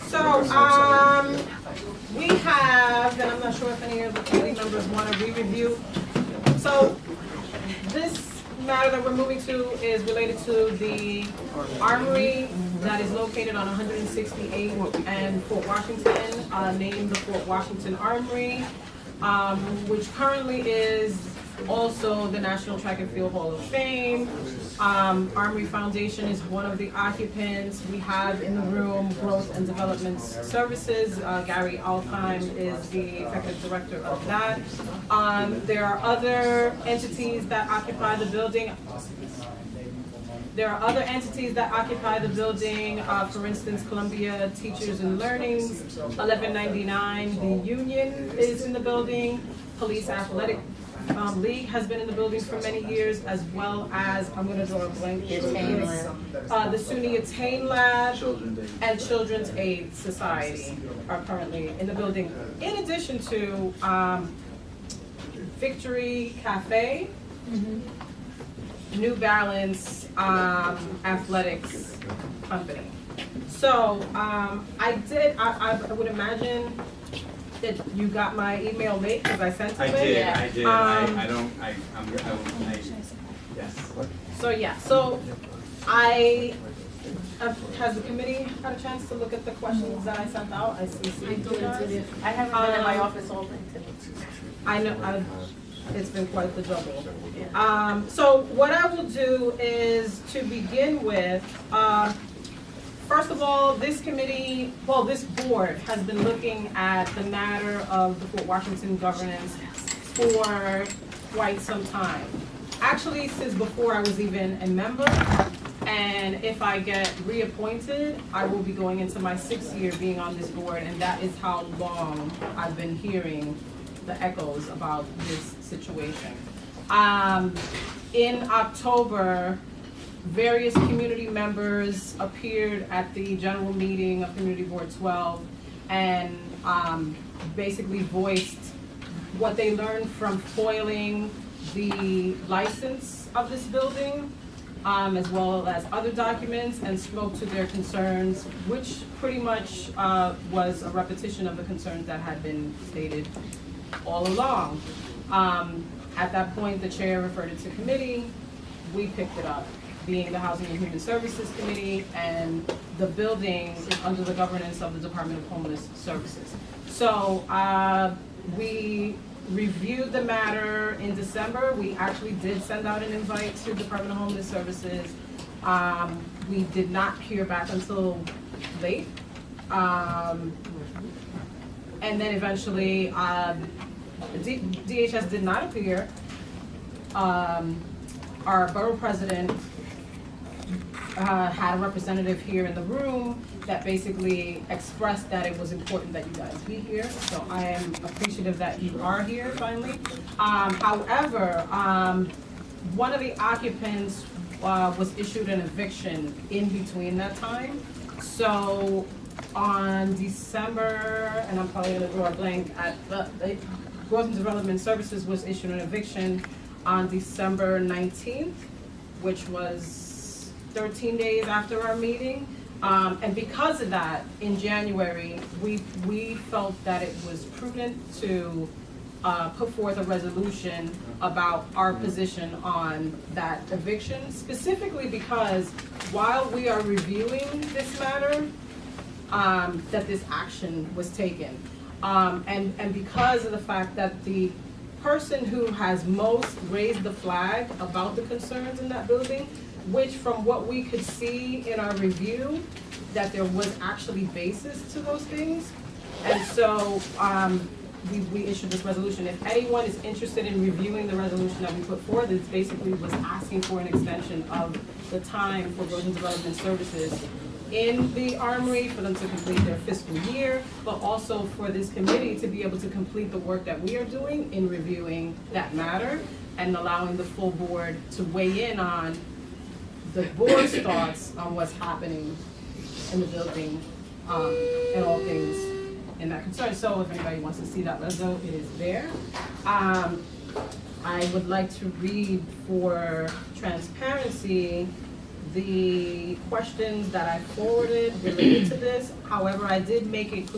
So, we have, and I'm not sure if any of the committee members want to re-review. So, this matter that we're moving to is related to the Armory that is located on 168 and Fort Washington, named the Fort Washington Armory, which currently is also the National Track and Field Hall of Fame. Armory Foundation is one of the occupants. We have in the room Growth and Development Services. Gary Altheim is the executive director of that. There are other entities that occupy the building. For instance, Columbia Teachers and Learnings, 1199, the union is in the building. Police Athletic League has been in the building for many years, as well as, I'm going to draw a blank, the SUNY Attain Lab and Children's Aid Society are currently in the building, in addition to Victory Cafe, New Balance Athletics Company. So I would imagine that you got my email late because I sent it. I did. Yes. So yeah, has the committee had a chance to look at the questions that I sent out? I haven't been in my office all day today. I know, it's been quite the juggle. So what I will do is, to begin with, first of all, this board has been looking at the matter of the Fort Washington governance for quite some time. Actually, since before I was even a member, and if I get reappointed, I will be going into my 6th year being on this board, and that is how long I've been hearing the echoes about this situation. In October, various community members appeared at the general meeting of Community Board 12 and basically voiced what they learned from foiling the license of this building, as well as other documents, and spoke to their concerns, which pretty much was a repetition of the concerns that had been stated all along. At that point, the chair referred it to committee. We picked it up, being the Housing and Human Services Committee, and the building is under the governance of the Department of Homeless Services. So we reviewed the matter in December. We actually did send out an invite to the Department of Homeless Services. We did not hear back until late. And then eventually, DHS did not appear. Our borough president had a representative here in the room that basically expressed that it was important that you guys be here. So I am appreciative that you are here finally. However, one of the occupants was issued an eviction in between that time. So on December, and I'm probably gonna draw a blank, at the Growth and Development Services was issued an eviction on December 19th, which was 13 days after our meeting. And because of that, in January, we felt that it was prudent to put forth a resolution about our position on that eviction, specifically because while we are reviewing this matter, that this action was taken. And because of the fact that the person who has most raised the flag about the concerns in that building, which from what we could see in our review, that there was actually basis to those things. And so we issued this resolution. If anyone is interested in reviewing the resolution that we put forward, it basically was asking for an extension of the time for Growth and Development Services in the Armory for them to complete their fiscal year, but also for this committee to be able to complete the work that we are doing in reviewing that matter and allowing the full board to weigh in on the board's thoughts on what's happening in the building and all things in that concern. So if anybody wants to see that reso, it is there. I would like to read, for transparency, the questions that I forwarded related to this. However, I did make it clear